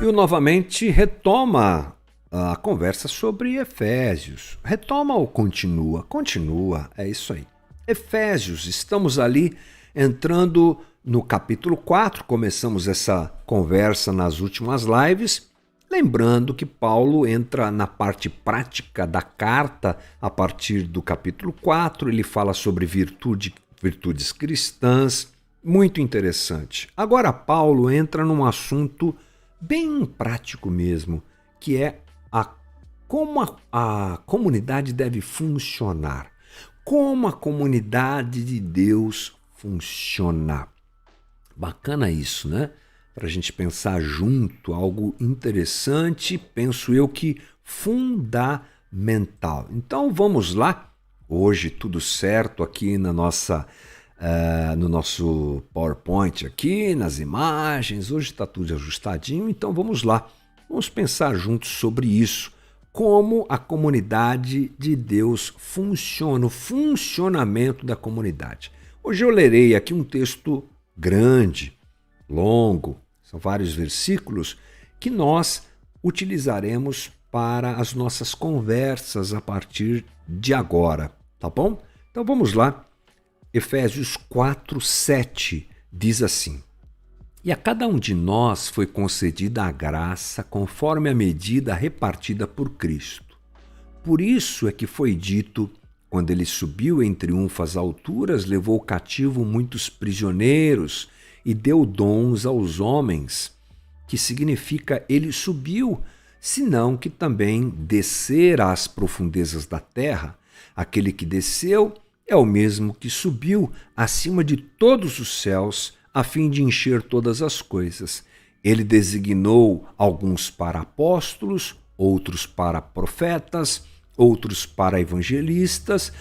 Will novamente retoma a conversa sobre Efésios. Retoma ou continua? Continua, é isso aí. Efésios, estamos ali entrando no capítulo 4, começamos essa conversa nas últimas lives, lembrando que Paulo entra na parte prática da carta a partir do capítulo 4, ele fala sobre virtudes cristãs, muito interessante. Agora Paulo entra num assunto bem prático mesmo, que é como a comunidade deve funcionar. Como a comunidade de Deus funciona. Bacana isso, né? Para a gente pensar junto, algo interessante, penso eu que fundamental. Então vamos lá. Hoje tudo certo aqui no nosso PowerPoint aqui, nas imagens. Hoje está tudo ajustadinho, então vamos lá. Vamos pensar juntos sobre isso. Como a comunidade de Deus funciona, o funcionamento da comunidade. Hoje eu lerei aqui um texto grande, longo, são vários versículos, que nós utilizaremos para as nossas conversas a partir de agora, tá bom? Então vamos lá. Efésios 4:7 diz assim: E a cada um de nós foi concedida a graça conforme a medida repartida por Cristo. Por isso é que foi dito, quando ele subiu em triunfo às alturas, levou cativo muitos prisioneiros e deu dons aos homens, que significa ele subiu, senão que também descer às profundezas da terra. Aquele que desceu é o mesmo que subiu acima de todos os céus, a fim de encher todas as coisas. Ele designou alguns para apóstolos, outros para profetas, outros para evangelistas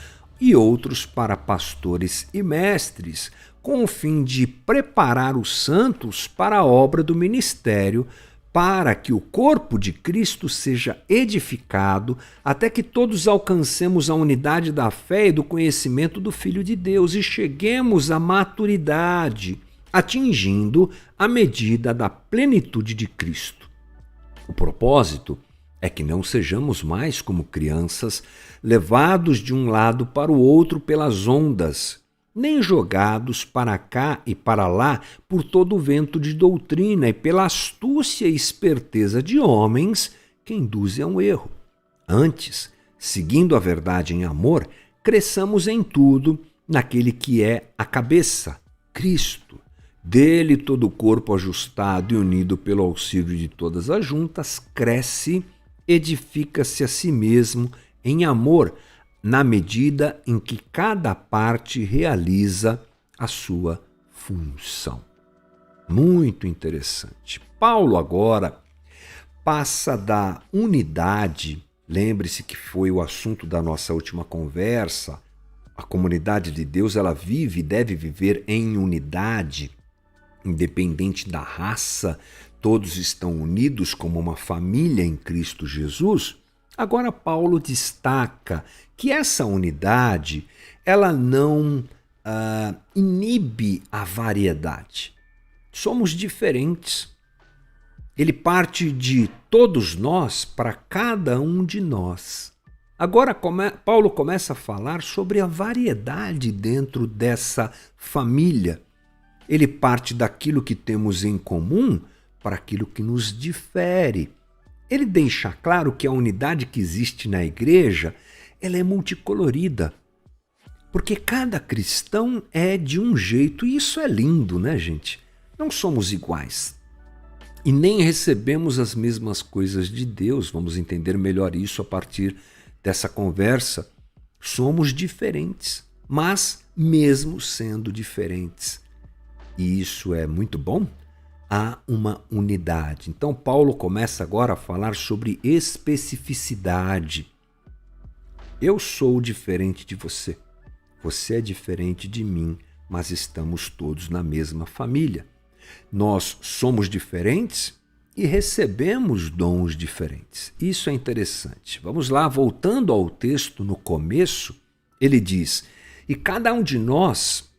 e outros para pastores e mestres, com o fim de preparar os santos para a obra do ministério, para que o corpo de Cristo seja edificado, até que todos alcancemos a unidade da fé e do conhecimento do Filho de Deus e cheguemos à maturidade, atingindo a medida da plenitude de Cristo. O propósito é que não sejamos mais como crianças, levados de um lado para o outro pelas ondas, nem jogados para cá e para lá por todo o vento de doutrina e pela astúcia e esperteza de homens que induzem ao erro. Antes, seguindo a verdade em amor, cresçamos em tudo naquele que é a cabeça, Cristo. Dele todo o corpo ajustado e unido pelo auxílio de todas as juntas, cresce, edifica-se a si mesmo em amor, na medida em que cada parte realiza a sua função. Muito interessante. Paulo agora passa da unidade, lembre-se que foi o assunto da nossa última conversa, a comunidade de Deus ela vive e deve viver em unidade, independente da raça, todos estão unidos como uma família em Cristo Jesus. Agora Paulo destaca que essa unidade ela não inibe a variedade. Somos diferentes. Ele parte de todos nós para cada um de nós. Agora Paulo começa a falar sobre a variedade dentro dessa família. Ele parte daquilo que temos em comum para aquilo que nos difere. Ele deixa claro que a unidade que existe na igreja, ela é multicolorida. Porque cada cristão é de um jeito, e isso é lindo, né, gente? Não somos iguais. E nem recebemos as mesmas coisas de Deus. Vamos entender melhor isso a partir dessa conversa. Somos diferentes, mas mesmo sendo diferentes, e isso é muito bom, há uma unidade. Então Paulo começa agora a falar sobre especificidade. Eu sou diferente de você, você é diferente de mim, mas estamos todos na mesma família. Nós somos diferentes e recebemos dons diferentes. Isso é interessante. Vamos lá, voltando ao texto no começo, ele diz: e cada um de nós,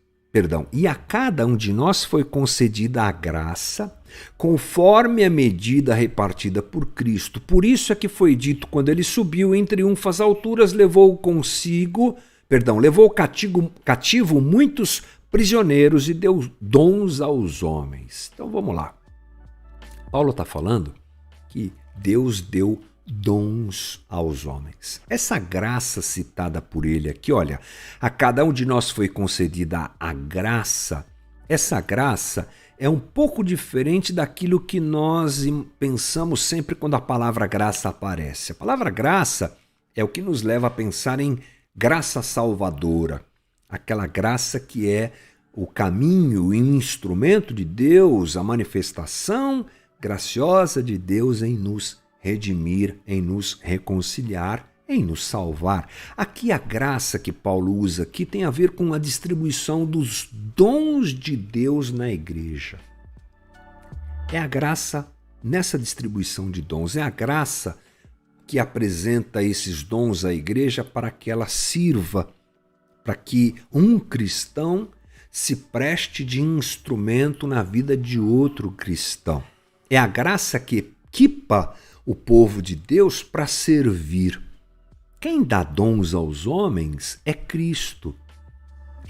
E a cada um de nós foi concedida a graça, conforme a medida repartida por Cristo. Por isso é que foi dito, quando ele subiu em triunfo às alturas, levou cativo muitos prisioneiros e deu dons aos homens. Então vamos lá. Paulo está falando que Deus deu dons aos homens. Essa graça citada por ele aqui, olha, a cada um de nós foi concedida a graça. Essa graça é um pouco diferente daquilo que nós pensamos sempre quando a palavra graça aparece. A palavra graça é o que nos leva a pensar em graça salvadora, aquela graça que é o caminho e um instrumento de Deus, a manifestação graciosa de Deus em nos redimir, em nos reconciliar, em nos salvar. Aqui a graça que Paulo usa aqui tem a ver com a distribuição dos dons de Deus na igreja. É a graça nessa distribuição de dons, é a graça que apresenta esses dons à igreja para que ela sirva, para que um cristão se preste de instrumento na vida de outro cristão. É a graça que equipa o povo de Deus para servir. Quem dá dons aos homens é Cristo.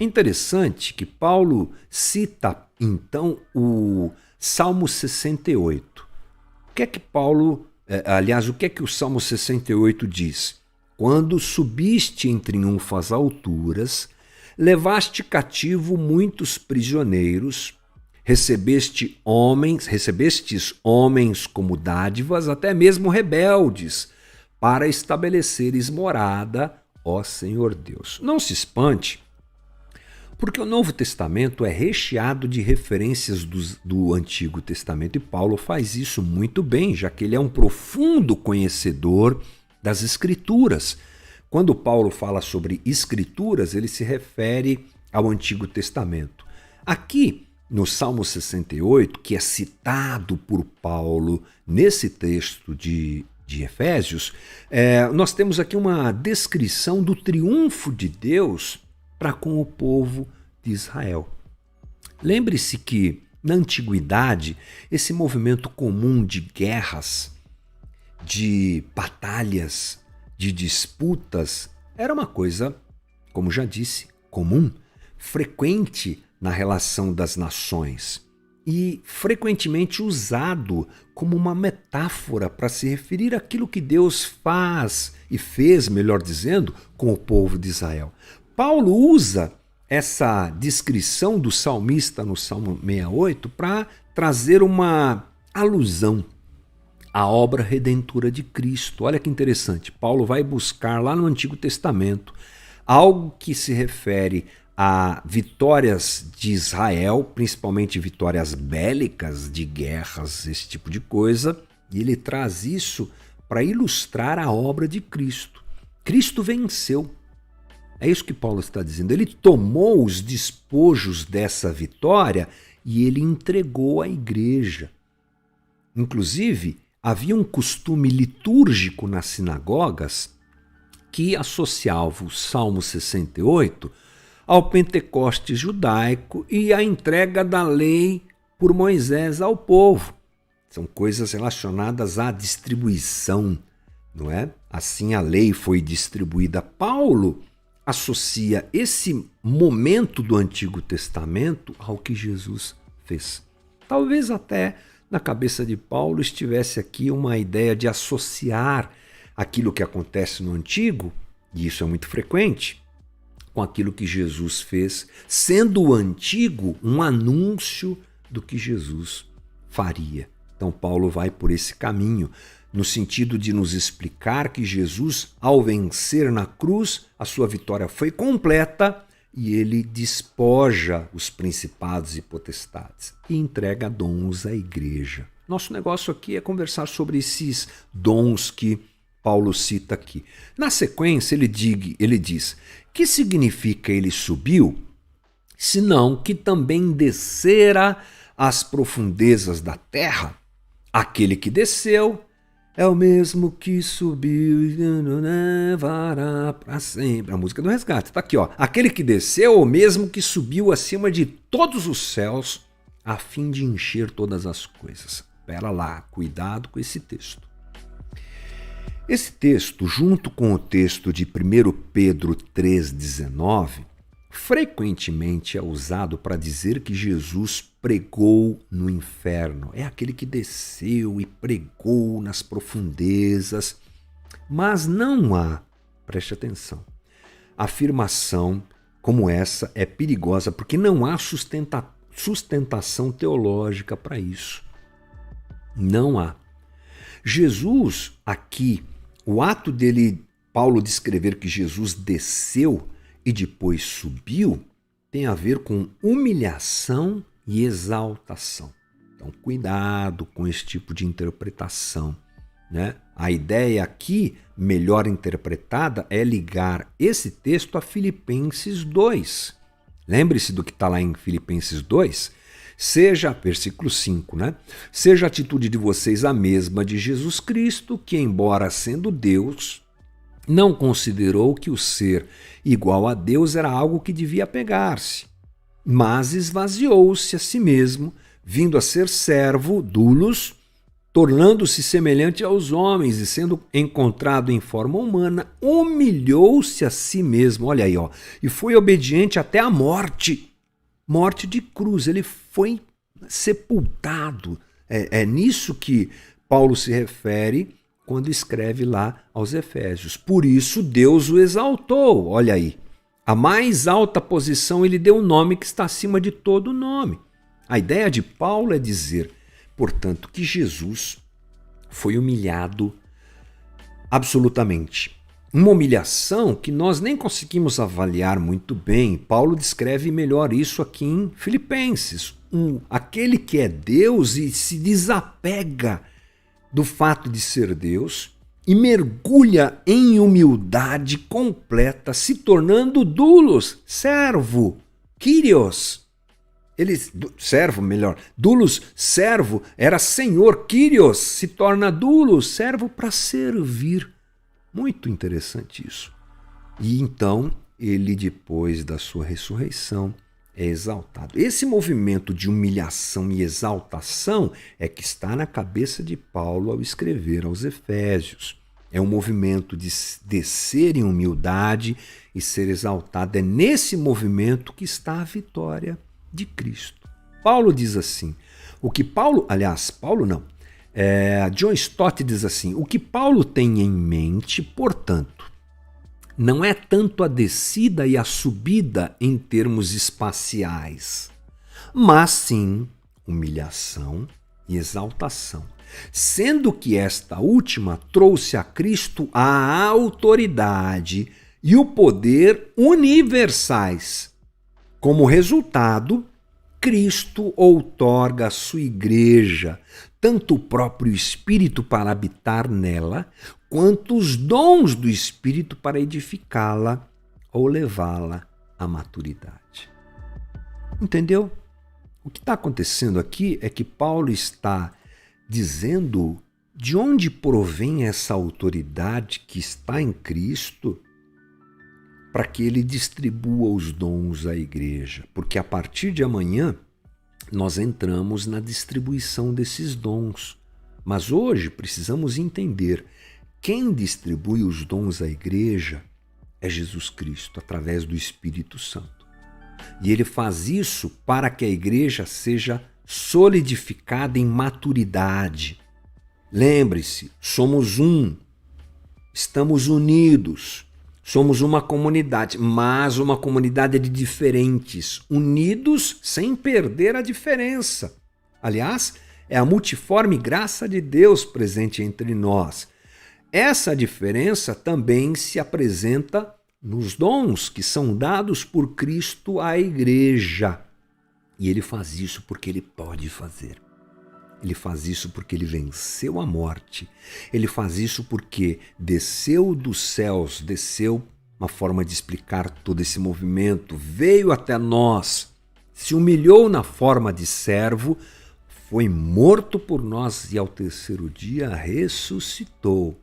É interessante que Paulo cita, então, o Salmo 68. O que é que o Salmo 68 diz? Quando subiste em triunfo às alturas, levaste cativo muitos prisioneiros, recebestes homens como dádivas, até mesmo rebeldes, para estabeleceres morada, ó Senhor Deus. Não se espante, porque o Novo Testamento é recheado de referências do Antigo Testamento, e Paulo faz isso muito bem, já que ele é um profundo conhecedor das Escrituras. Quando Paulo fala sobre Escrituras, ele se refere ao Antigo Testamento. Aqui, no Salmo 68, que é citado por Paulo nesse texto de Efésios, nós temos aqui uma descrição do triunfo de Deus para com o povo de Israel. Lembre-se que, na antiguidade, esse movimento comum de guerras, de batalhas, de disputas, era uma coisa, como já disse, comum, frequente na relação das nações e frequentemente usado como uma metáfora para se referir àquilo que Deus faz e fez, melhor dizendo, com o povo de Israel. Paulo usa essa descrição do salmista no Salmo 68 para trazer uma alusão à obra redentora de Cristo. Olha que interessante, Paulo vai buscar lá no Antigo Testamento algo que se refere a vitórias de Israel, principalmente vitórias bélicas, de guerras, esse tipo de coisa, e ele traz isso para ilustrar a obra de Cristo. Cristo venceu. É isso que Paulo está dizendo. Ele tomou os despojos dessa vitória e ele entregou à igreja. Inclusive, havia um costume litúrgico nas sinagogas que associava o Salmo 68 ao Pentecostes judaico e à entrega da lei por Moisés ao povo. São coisas relacionadas à distribuição, não é? Assim a lei foi distribuída. Paulo associa esse momento do Antigo Testamento ao que Jesus fez. Talvez até na cabeça de Paulo estivesse aqui uma ideia de associar aquilo que acontece no Antigo, e isso é muito frequente, com aquilo que Jesus fez, sendo o Antigo um anúncio do que Jesus faria. Então Paulo vai por esse caminho, no sentido de nos explicar que Jesus, ao vencer na cruz, a sua vitória foi completa e ele despoja os principados e potestades e entrega dons à igreja. Nosso negócio aqui é conversar sobre esses dons que Paulo cita aqui. Na sequência, ele diz: que significa ele subiu? Senão que também descera às profundezas da terra. Aquele que desceu É o mesmo que subiu e não levará para sempre. A música do resgate. Está aqui, ó. Aquele que desceu é o mesmo que subiu acima de todos os céus a fim de encher todas as coisas. Pera lá, cuidado com esse texto. Esse texto, junto com o texto de 1 Pedro 3,19, frequentemente é usado para dizer que Jesus pregou no inferno. É aquele que desceu e pregou nas profundezas. Mas não há, preste atenção, afirmação como essa é perigosa porque não há sustentação teológica para isso. Não há. Jesus, aqui, o ato dele, Paulo descrever que Jesus desceu e depois subiu, tem a ver com humilhação e exaltação. Então, cuidado com esse tipo de interpretação, né? A ideia aqui, melhor interpretada, é ligar esse texto a Filipenses 2. Lembre-se do que está lá em Filipenses 2? Seja, versículo 5, né? Seja a atitude de vocês a mesma de Jesus Cristo, que, embora sendo Deus, não considerou que o ser igual a Deus era algo que devia pegar-se, mas esvaziou-se a si mesmo, vindo a ser servo, doulos, tornando-se semelhante aos homens e sendo encontrado em forma humana, humilhou-se a si mesmo, olha aí, ó, e foi obediente até a morte de cruz. Ele foi sepultado. É nisso que Paulo se refere quando escreve lá aos Efésios. Por isso Deus o exaltou, olha aí. A mais alta posição ele deu um nome que está acima de todo nome. A ideia de Paulo é dizer, portanto, que Jesus foi humilhado absolutamente. Uma humilhação que nós nem conseguimos avaliar muito bem. Paulo descreve melhor isso aqui em Filipenses. Aquele que é Deus e se desapega do fato de ser Deus e mergulha em humildade completa, se tornando doulos, servo, Kyrios. Doulos, servo, era senhor, Kyrios, se torna doulos, servo para servir. Muito interessante isso. E então, ele, depois da sua ressurreição, é exaltado. Esse movimento de humilhação e exaltação é que está na cabeça de Paulo ao escrever aos Efésios. É um movimento de descer em humildade e ser exaltado. É nesse movimento que está a vitória de Cristo. Paulo diz assim, John Stott diz assim, o que Paulo tem em mente, portanto, não é tanto a descida e a subida em termos espaciais, mas sim humilhação e exaltação, sendo que esta última trouxe a Cristo a autoridade e o poder universais. Como resultado, Cristo outorga à sua igreja tanto o próprio Espírito para habitar nela, quanto os dons do Espírito para edificá-la ou levá-la à maturidade. Entendeu? O que está acontecendo aqui é que Paulo está dizendo de onde provém essa autoridade que está em Cristo para que ele distribua os dons à igreja. Porque a partir de amanhã nós entramos na distribuição desses dons. Mas hoje precisamos entender quem distribui os dons à igreja é Jesus Cristo, através do Espírito Santo. E ele faz isso para que a igreja seja solidificada em maturidade. Lembre-se, somos um, estamos unidos. Somos uma comunidade, mas uma comunidade de diferentes, unidos sem perder a diferença. Aliás, é a multiforme graça de Deus presente entre nós. Essa diferença também se apresenta nos dons que são dados por Cristo à igreja. E ele faz isso porque ele pode fazer. Ele faz isso porque ele venceu a morte. Ele faz isso porque desceu dos céus, desceu uma forma de explicar todo esse movimento, veio até nós, se humilhou na forma de servo, foi morto por nós e ao terceiro dia ressuscitou.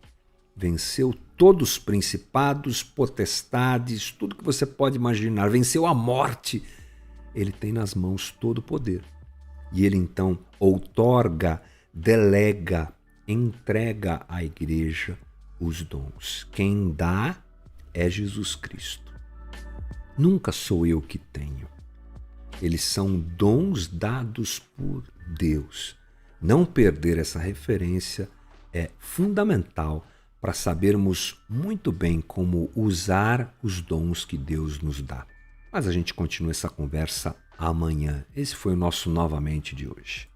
Venceu todos os principados, potestades, tudo que você pode imaginar. Venceu a morte. Ele tem nas mãos todo o poder. E ele então outorga, delega, entrega à igreja os dons. Quem dá é Jesus Cristo. Nunca sou eu que tenho. Eles são dons dados por Deus. Não perder essa referência é fundamental para sabermos muito bem como usar os dons que Deus nos dá. Mas a gente continua essa conversa amanhã. Esse foi o nosso Novamente de hoje.